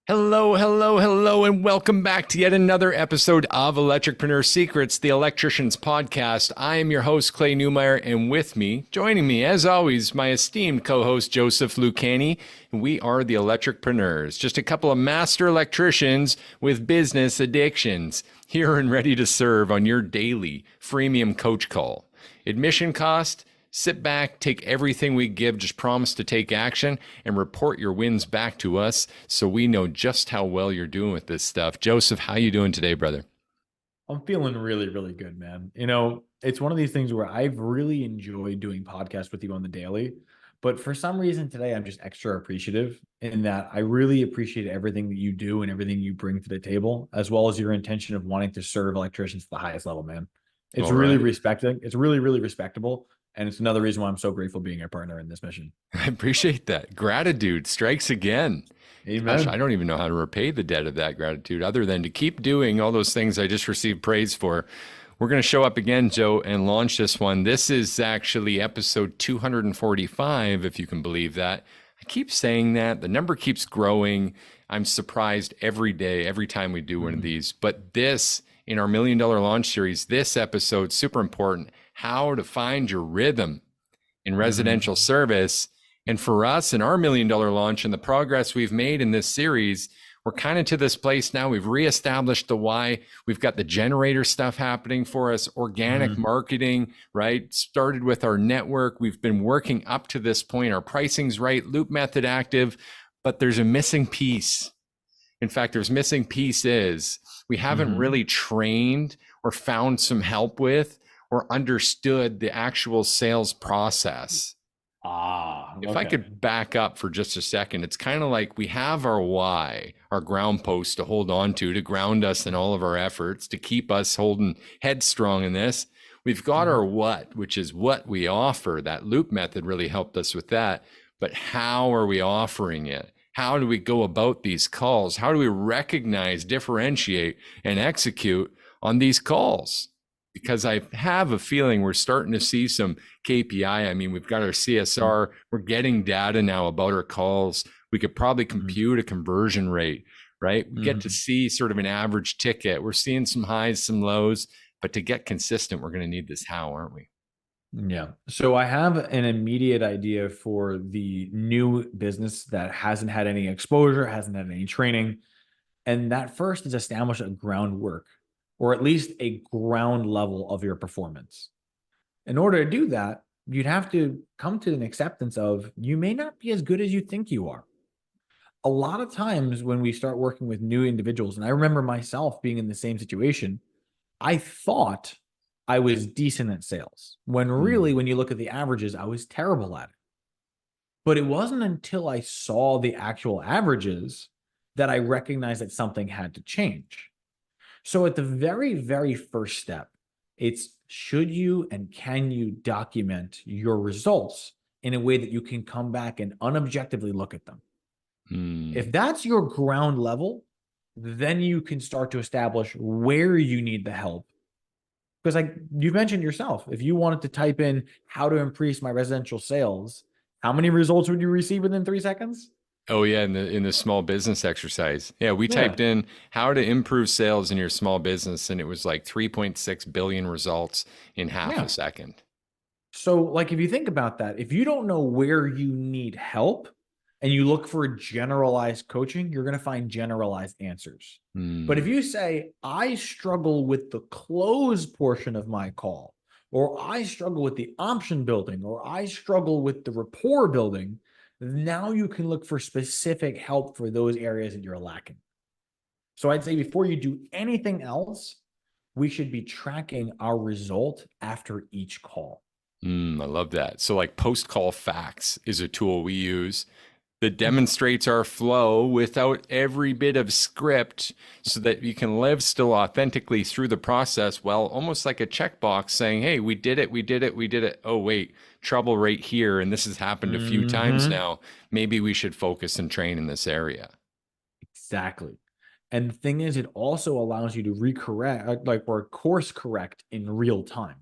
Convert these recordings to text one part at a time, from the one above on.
Hello, hello, hello, and welcome back to yet another episode of Electricpreneur Secrets, the Electricians Podcast. I am your host, Clay Newmeyer, and with me, joining me, as always, my esteemed co-host, Joseph Lucani. We are the Electricpreneurs, just a couple of master electricians with business addictions, here and ready to serve on your daily freemium coach call. Admission cost: sit back, take everything we give, just promise to take action, and report your wins back to us so we know just how well you're doing with this stuff. Joseph, how you doing today, brother? I'm feeling really, really good, man. It's one of these things where I've really enjoyed doing podcasts with you on the daily, but for some reason today, I'm just extra appreciative in that I really appreciate everything that you do and everything you bring to the table, as well as your intention of wanting to serve electricians at the highest level, man. It's All really right. respecting. It's really, really respectable. And it's another reason why I'm so grateful being a partner in this mission. I appreciate that. Gratitude strikes again. Gosh, I Amen. don't even know how to repay the debt of that gratitude other than to keep doing all those things I just received praise for. We're going to show up again, Joe, and launch this one. This is actually episode 245, if you can believe that. I keep saying that. The number keeps growing. I'm surprised every day, every time we do one of these. But this, in our $1 million launch series, this episode, super important: how to find your rhythm in Mhm. residential service. And for us in our $1 million launch and the progress we've made in this series, we're kind of to this place now. We've reestablished the why. We've got the generator stuff happening for us, organic Mhm. marketing, right? Started with our network. We've been working up to this point. Our pricing's right, loop method active, but there's a missing piece. In fact, there's missing piece is we haven't Mhm. really trained or found some help with or understood the actual sales process. If I Okay. could back up for just a second, it's kind of like we have our why, our ground post to hold on to ground us in all of our efforts, to keep us holding headstrong in this. We've got our Mhm. what, which is what we offer. That loop method really helped us with that. But how are we offering it? How do we go about these calls? How do we recognize, differentiate, and execute on these calls? Because I have a feeling we're starting to see some KPI. I mean, we've got our CSR. We're getting data now about our calls. We could probably Mhm. compute a conversion rate, right? We get to Mhm. see sort of an average ticket. We're seeing some highs, some lows, but to get consistent, we're going to need this how, aren't we? Yeah. So I have an immediate idea for the new business that hasn't had any exposure, hasn't had any training. And that first is establish a groundwork or at least a ground level of your performance. In order to do that, you'd have to come to an acceptance of you may not be as good as you think you are. A lot of times when we start working with new individuals, and I remember myself being in the same situation, I thought I was decent at sales when really, Mm. when you look at the averages, I was terrible at it. But it wasn't until I saw the actual averages that I recognized that something had to change. So, at the very, very first step, it's should you and can you document your results in a way that you can come back and unobjectively look at them? Mm. If that's your ground level, then you can start to establish where you need the help. Because, like you mentioned yourself, if you wanted to type in how to increase my residential sales, how many results would you receive within 3 seconds? Oh yeah, in the small business exercise. Yeah, we Yeah. typed in how to improve sales in your small business, and it was like 3.6 billion results in half a Yeah. second. So, like, if you think about that, if you don't know where you need help and you look for generalized coaching, you're going to find generalized answers. But if Mm. you say, I struggle with the close portion of my call, or I struggle with the option building, or I struggle with the rapport building, now you can look for specific help for those areas that you're lacking. So, I'd say before you do anything else, we should be tracking our result after each call. I love that. So, like post call facts is a tool we use that demonstrates our flow without every bit of script so that you can live still authentically through the process. Well, almost like a checkbox saying, hey, we did it, we did it, we did it. Oh, wait, trouble right here. And this has happened a few times Mm-hmm. now. Maybe we should focus and train in this area. Exactly. And the thing is, it also allows you to recorrect, or course correct in real time.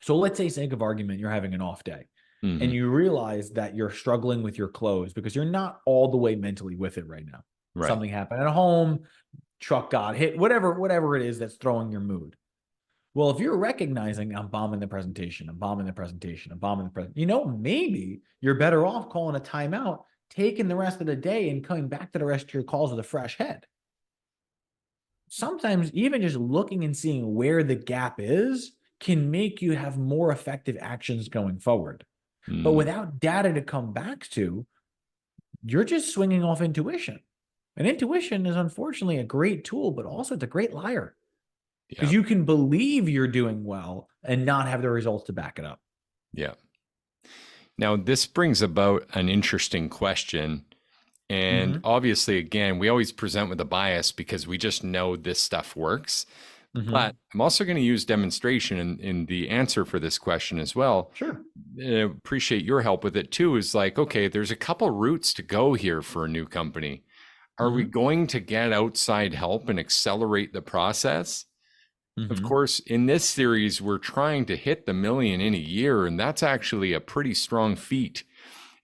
So let's say, sake of argument, you're having an off day and Hmm. you realize that you're struggling with your close because you're not all the way mentally with it right now. Right. Something happened at home, truck got hit, whatever it is that's throwing your mood. Well, if you're recognizing I'm bombing the presentation, I'm bombing the presentation, I'm bombing the presentation, maybe you're better off calling a timeout, taking the rest of the day and coming back to the rest of your calls with a fresh head. Sometimes even just looking and seeing where the gap is can make you have more effective actions going forward. But Mm, without data to come back to, you're just swinging off intuition. And intuition is unfortunately a great tool, but also it's a great liar because yeah. you can believe you're doing well and not have the results to back it up. Yeah. Now, this brings about an interesting question. And Mm-hmm. obviously, again, we always present with a bias because we just know this stuff works. Mm-hmm. But I'm also going to use demonstration in the answer for this question as well. Sure. Appreciate your help with it too. Is like, okay, there's a couple routes to go here for a new company. Are we Mm-hmm. going to get outside help and accelerate the process? Of Mm-hmm. course, in this series, we're trying to hit the million in a year, and that's actually a pretty strong feat.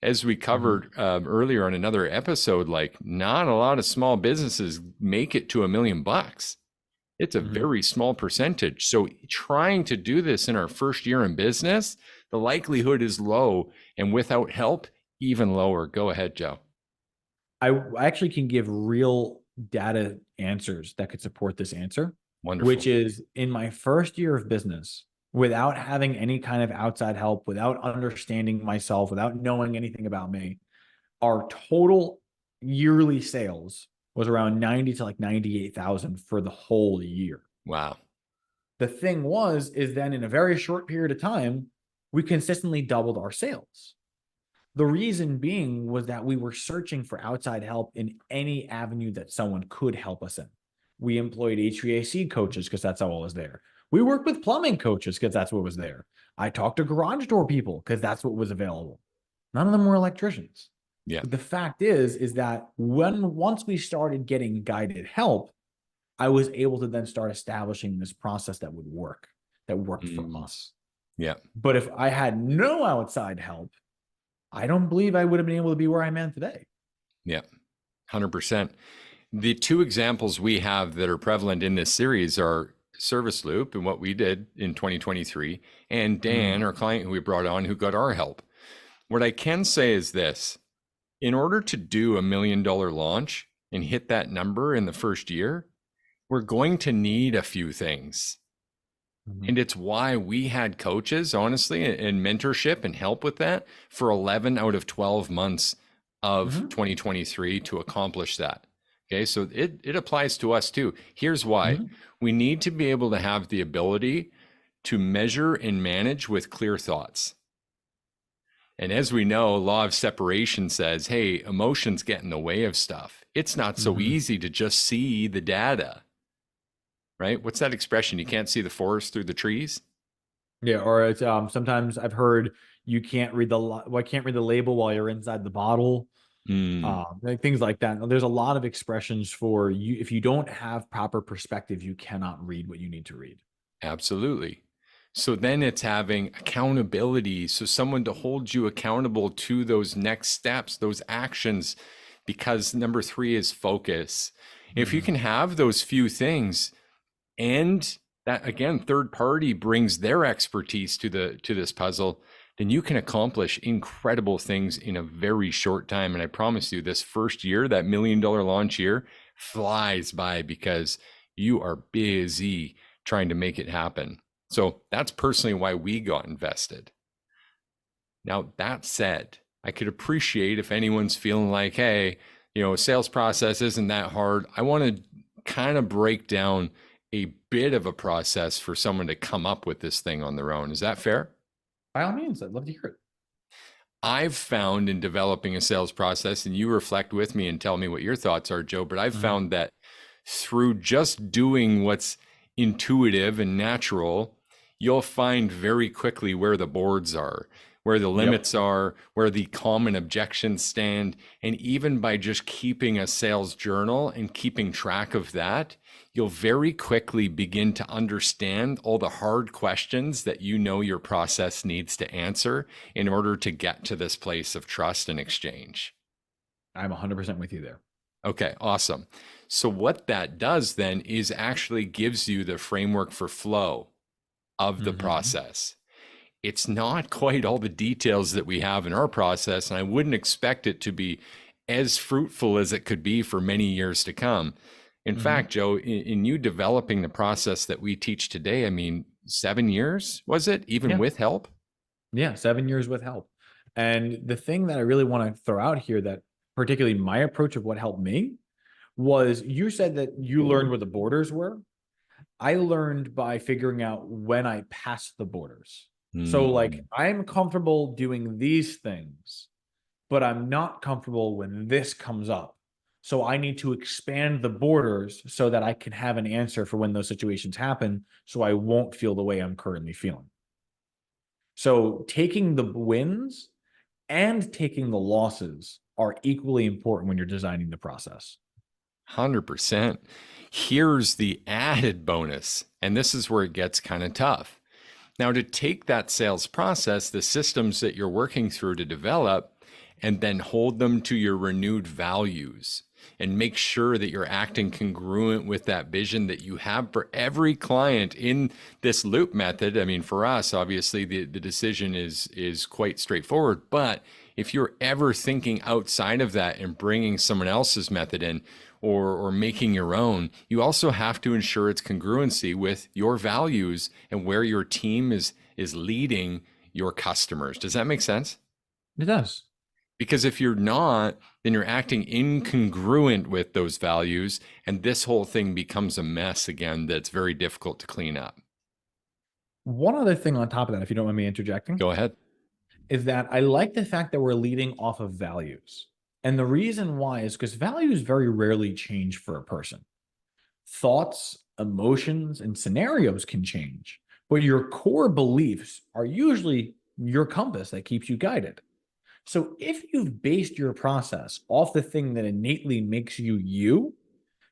As we Mm-hmm. covered earlier on another episode, like not a lot of small businesses make it to $1 million. It's a Mm-hmm. very small percentage. So trying to do this in our first year in business, the likelihood is low, and without help, even lower. Go ahead, Joe. I actually can give real data answers that could support this answer, which Wonderful. is in my first year of business, without having any kind of outside help, without understanding myself, without knowing anything about me, our total yearly sales was around 90 to like 98,000 for the whole year. Wow. The thing is then in a very short period of time, we consistently doubled our sales. The reason being was that we were searching for outside help in any avenue that someone could help us in. We employed HVAC coaches because that's all was there. We worked with plumbing coaches because that's what was there. I talked to garage door people because that's what was available. None of them were electricians. Yeah. But the fact is that once we started getting guided help, I was able to then start establishing this process that worked for Mm, us. yeah. But if I had no outside help, I don't believe I would have been able to be where I'm at today. Yeah. 100%. The two examples we have that are prevalent in this series are Service Loop and what we did in 2023, and Dan, Mm, our client who we brought on, who got our help. What I can say is this: in order to do $1 million launch and hit that number in the first year, we're going to need a few things. mhm, And it's why we had coaches, honestly, and mentorship and help with that for 11 out of 12 months of mhm, 2023 to accomplish that. Okay, so it applies to us too. Here's why: mhm, we need to be able to have the ability to measure and manage with clear thoughts. And as we know, law of separation says, hey, emotions get in the way of stuff. It's not so mhm. easy to just see the data, right? What's that expression? You can't see the forest through the trees? Yeah, or it's sometimes I've heard you can't read I can't read the label while you're inside the bottle. Mm, Like things like that. There's a lot of expressions for you. If you don't have proper perspective, you cannot read what you need to read. absolutely. So then it's having accountability. So someone to hold you accountable to those next steps, those actions, because number three is focus. If you Mhm, can have those few things, and that again, third party brings their expertise to this puzzle, then you can accomplish incredible things in a very short time. And I promise you, this first year, that $1 million launch year, flies by because you are busy trying to make it happen. So that's personally why we got invested. Now, that said, I could appreciate if anyone's feeling like, hey, sales process isn't that hard. I want to kind of break down a bit of a process for someone to come up with this thing on their own. Is that fair? by all means, I'd love to hear it. I've found in developing a sales process, and you reflect with me and tell me what your thoughts are, Joe, but I've Mhm, found that through just doing what's intuitive and natural, you'll find very quickly where the boards are, where the Yep. limits are, where the common objections stand. And even by just keeping a sales journal and keeping track of that, you'll very quickly begin to understand all the hard questions that your process needs to answer in order to get to this place of trust and exchange. I'm 100% with you there. Okay, awesome. So what that does then is actually gives you the framework for flow of the Mhm. process. It's not quite all the details that we have in our process, and I wouldn't expect it to be as fruitful as it could be for many years to come. In Mhm. fact, Joe, in you developing the process that we teach today, I mean, 7 years, was it, even Yeah. with help? Yeah. 7 years with help. And the thing that I really want to throw out here that particularly my approach of what helped me was you said that you learned where the borders were. I learned by figuring out when I passed the borders. So, like, Mm, I'm comfortable doing these things, but I'm not comfortable when this comes up. So, I need to expand the borders so that I can have an answer for when those situations happen. So, I won't feel the way I'm currently feeling. So, taking the wins and taking the losses are equally important when you're designing the process. 100%. Here's the added bonus, and this is where it gets kind of tough. Now, to take that sales process, the systems that you're working through to develop, and then hold them to your renewed values and make sure that you're acting congruent with that vision that you have for every client in this loop method. I mean, for us, obviously, the decision is quite straightforward. But if you're ever thinking outside of that and bringing someone else's method in, or making your own, you also have to ensure its congruency with your values and where your team is leading your customers. Does that make sense? It does. Because if you're not, then you're acting incongruent with those values, and this whole thing becomes a mess again that's very difficult to clean up. One other thing on top of that, if you don't mind me interjecting, Go ahead. is that I like the fact that we're leading off of values. And the reason why is because values very rarely change for a person. Thoughts, emotions, and scenarios can change, but your core beliefs are usually your compass that keeps you guided. So if you've based your process off the thing that innately makes you you,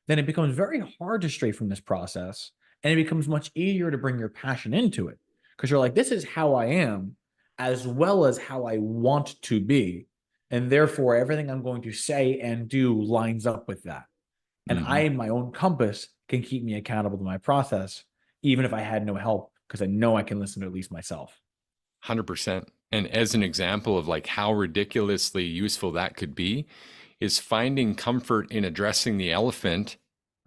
then it becomes very hard to stray from this process. And it becomes much easier to bring your passion into it because you're like, this is how I am, as well as how I want to be. And therefore, everything I'm going to say and do lines up with that. And Mm-hmm. I, my own compass, can keep me accountable to my process, even if I had no help, because I know I can listen to at least myself. 100%. And as an example of like how ridiculously useful that could be, is finding comfort in addressing the elephant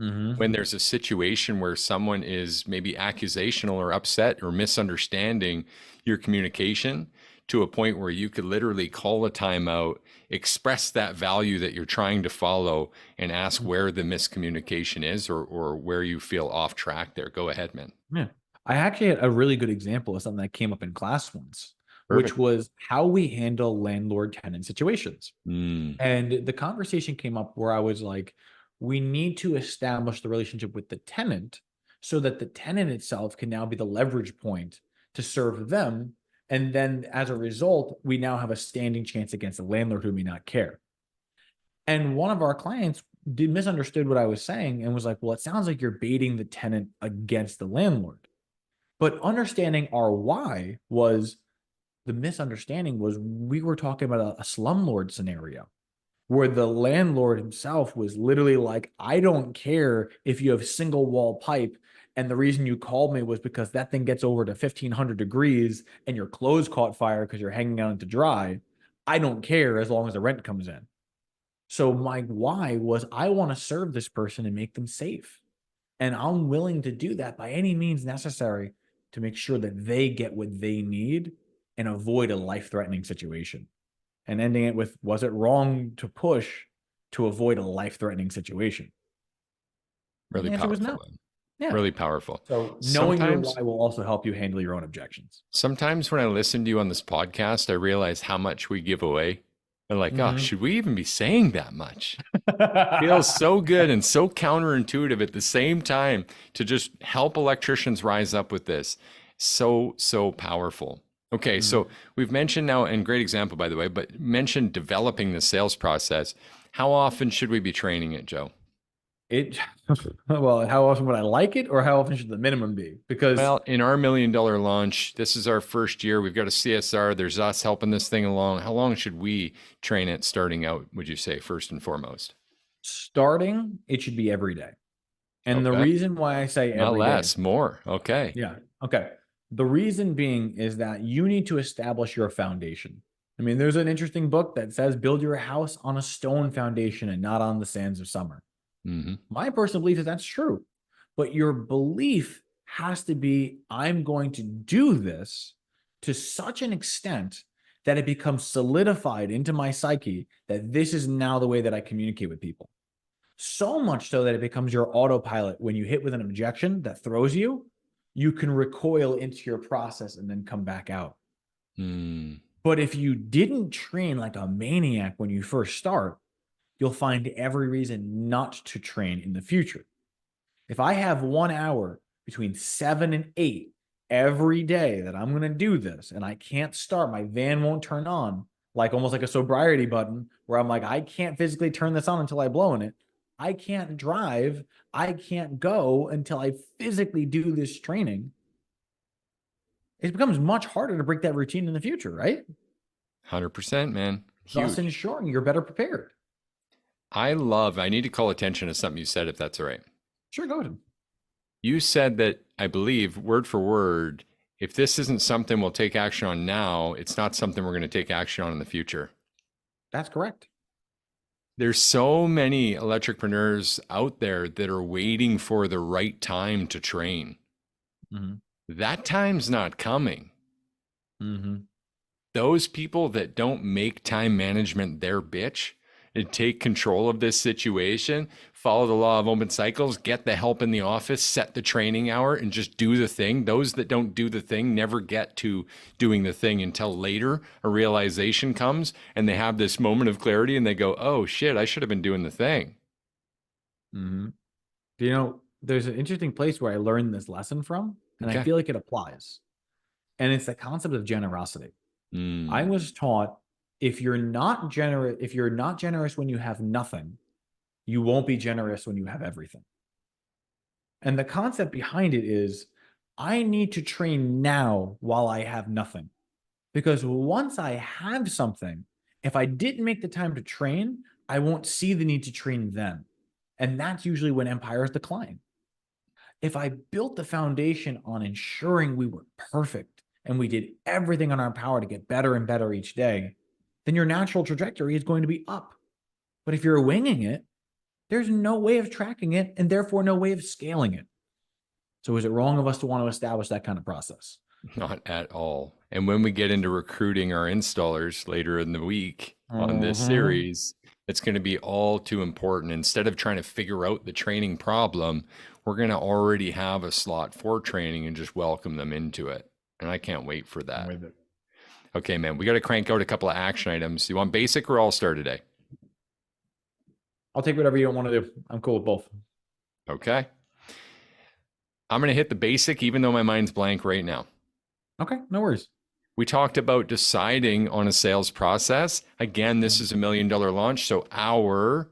Mm-hmm. when there's a situation where someone is maybe accusational or upset or misunderstanding your communication to a point where you could literally call a timeout, express that value that you're trying to follow, and ask where the miscommunication is, or where you feel off track there. Go ahead, man. Yeah. I actually had a really good example of something that came up in class once, which Perfect. was how we handle landlord tenant situations. Mm, And the conversation came up where I was like, we need to establish the relationship with the tenant so that the tenant itself can now be the leverage point to serve them. And then as a result, we now have a standing chance against the landlord who may not care. And one of our clients did misunderstood what I was saying and was like, well, it sounds like you're baiting the tenant against the landlord. But understanding our why was the misunderstanding was we were talking about a slumlord scenario where the landlord himself was literally like, I don't care if you have single wall pipe. And the reason you called me was because that thing gets over to 1500 degrees and your clothes caught fire because you're hanging out to dry. I don't care as long as the rent comes in. So my why was I want to serve this person and make them safe. And I'm willing to do that by any means necessary to make sure that they get what they need and avoid a life threatening situation. And ending it with, was it wrong to push to avoid a life threatening situation? And really the answer was powerful, no. then. Yeah. Really powerful. So knowing your Sometimes why will also help you handle your own objections. Sometimes when I listen to you on this podcast, I realize how much we give away. I'm like, oh, Mm-hmm. should we even be saying that much? Feels so good and so counterintuitive at the same time to just help electricians rise up with this. So, so powerful. Okay, so Mhm. we've mentioned now, and great example, by the way, but mentioned developing the sales process. How often should we be training it, Joe? It well, how often would I like it, or how often should the minimum be? Because Well, in our $1 million launch, this is our first year. We've got a CSR. There's us helping this thing along. How long should we train it starting out, would you say, first and foremost? Starting, it should be every day. And the Okay. reason why I say Not every day, less, more. Okay. yeah, okay. The reason being is that you need to establish your foundation. I mean, there's an interesting book that says build your house on a stone foundation and not on the sands of summer. Hmm. My personal belief is that's true, but your belief has to be, I'm going to do this to such an extent that it becomes solidified into my psyche that this is now the way that I communicate with people. So much so that it becomes your autopilot. When you hit with an objection that throws you, you can recoil into your process and then come back out. Mm. But if you didn't train like a maniac when you first start, you'll find every reason not to train in the future. If I have 1 hour between 7 and 8 every day that I'm going to do this and I can't start, my van won't turn on, like almost like a sobriety button where I'm like, I can't physically turn this on until I blow in it. I can't drive. I can't go until I physically do this training. It becomes much harder to break that routine in the future, right? 100%, man. Thus Huge. ensuring you're better prepared. I need to call attention to something you said, if that's all right. Sure, go ahead. You said that, I believe, word for word, if this isn't something we'll take action on now, it's not something we're going to take action on in the future. That's correct. There's so many electricpreneurs out there that are waiting for the right time to train. Mm-hmm. That time's not coming. Mm-hmm. Those people that don't make time management their bitch and take control of this situation, follow the law of open cycles, get the help in the office, set the training hour, and just do the thing. Those that don't do the thing never get to doing the thing until later a realization comes and they have this moment of clarity and they go, oh shit, I should have been doing the thing. Mm-hmm. You know, there's an interesting place where I learned this lesson from, and I Okay. feel like it applies. And it's the concept of generosity. I Mm. was taught if you're not generous when you have nothing, you won't be generous when you have everything. And the concept behind it is I need to train now while I have nothing. Because once I have something, if I didn't make the time to train, I won't see the need to train then. And that's usually when empires decline. If I built the foundation on ensuring we were perfect and we did everything in our power to get better and better each day, then your natural trajectory is going to be up. But if you're winging it, there's no way of tracking it and therefore no way of scaling it. So is it wrong of us to want to establish that kind of process? Not at all. And when we get into recruiting our installers later in the week on this Mm-hmm. series, it's going to be all too important. Instead of trying to figure out the training problem, we're going to already have a slot for training and just welcome them into it. And I can't wait for I'm that. with it. Okay, man, we got to crank out a couple of action items. You want basic or all star today? I'll take whatever you don't want to do. I'm cool with both. Okay. I'm going to hit the basic, even though my mind's blank right now. Okay, no worries. We talked about deciding on a sales process. Again, this is $1 million launch, so our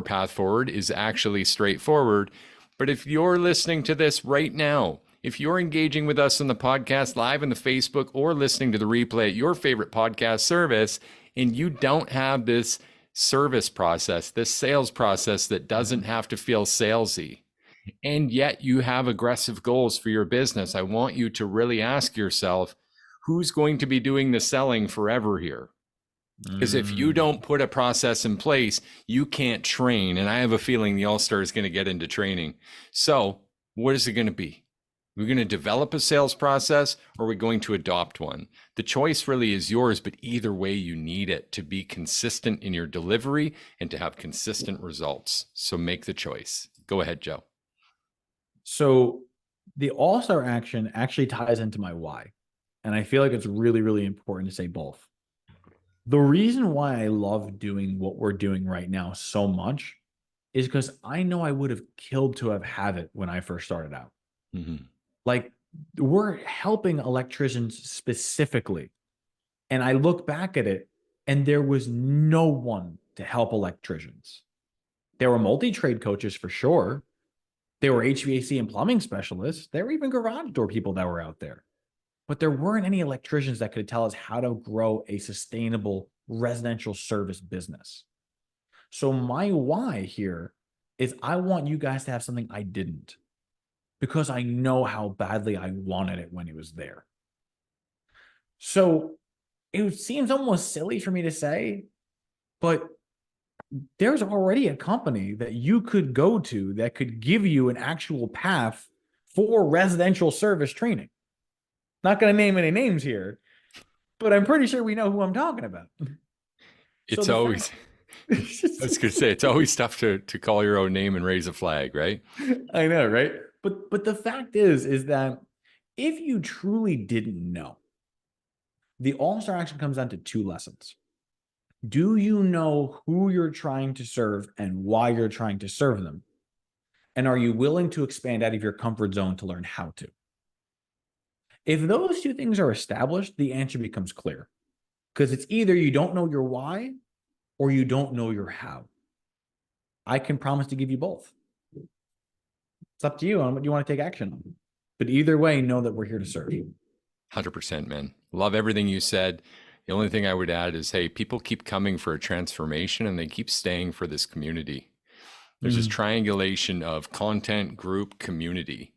path forward is actually straightforward. But if you're listening to this right now, if you're engaging with us on the podcast live in the Facebook or listening to the replay at your favorite podcast service, and you don't have this service process, this sales process that doesn't have to feel salesy, and yet you have aggressive goals for your business, I want you to really ask yourself, who's going to be doing the selling forever here? Because if you don't put a process in place, you can't train. And I have a feeling the All-Star is going to get into training. So what is it going to be? We're going to develop a sales process, or are we going to adopt one? The choice really is yours, but either way, you need it to be consistent in your delivery and to have consistent results. So make the choice. Go ahead, Joe. So the all-star action actually ties into my why. And I feel like it's really, really important to say both. The reason why I love doing what we're doing right now so much is because I know I would have killed to have had it when I first started out. Mm-hmm. Like we're helping electricians specifically. And I look back at it and there was no one to help electricians. There were multi-trade coaches for sure. There were HVAC and plumbing specialists. There were even garage door people that were out there. But there weren't any electricians that could tell us how to grow a sustainable residential service business. So my why here is I want you guys to have something I didn't, because I know how badly I wanted it when it was there. So it seems almost silly for me to say, but there's already a company that you could go to that could give you an actual path for residential service training. Not going to name any names here, but I'm pretty sure we know who I'm talking about. So It's the always, fact, I was going to say, it's always tough to call your own name and raise a flag, right? I know, right? But the fact is that if you truly didn't know, the all-star action comes down to two lessons. Do you know who you're trying to serve and why you're trying to serve them? And are you willing to expand out of your comfort zone to learn how to? If those two things are established, the answer becomes clear, because it's either you don't know your why or you don't know your how. I can promise to give you both. It's up to you on what you want to take action on. But either way, know that we're here to serve. 100%, man. Love everything you said. The only thing I would add is, hey, people keep coming for a transformation and they keep staying for this community. There's this triangulation of content, group, community.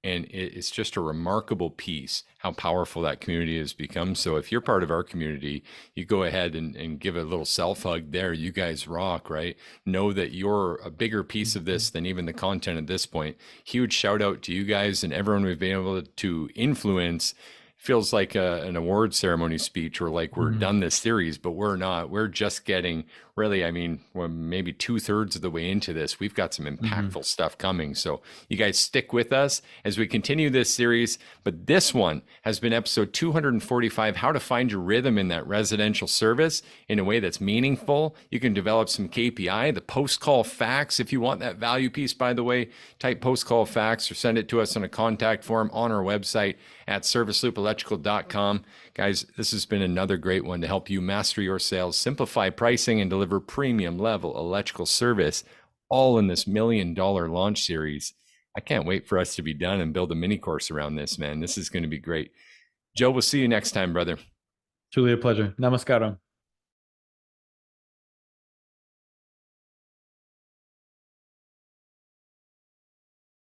And it's just a remarkable piece how powerful that community has become. So if you're part of our community, you go ahead and give a little self hug there. You guys rock, right? Know that you're a bigger piece of this than even the content at this point. Huge shout out to you guys and everyone we've been able to influence. Feels like an award ceremony speech, or like we're done this series, but we're not. We're just getting really, I mean, we're maybe 2/3 of the way into this. We've got some impactful stuff coming. So you guys stick with us as we continue this series. But this one has been episode 245, how to find your rhythm in that residential service in a way that's meaningful. You can develop some KPI, the post-call facts. If you want that value piece, by the way, type post-call facts or send it to us on a contact form on our website at serviceloopelectrical.com. Guys, this has been another great one to help you master your sales, simplify pricing, and deliver premium level electrical service, all in this $1 million launch series. I can't wait for us to be done and build a mini course around this, man. This is going to be great. Joe, we'll see you next time, brother. Truly a pleasure. Namaskaram.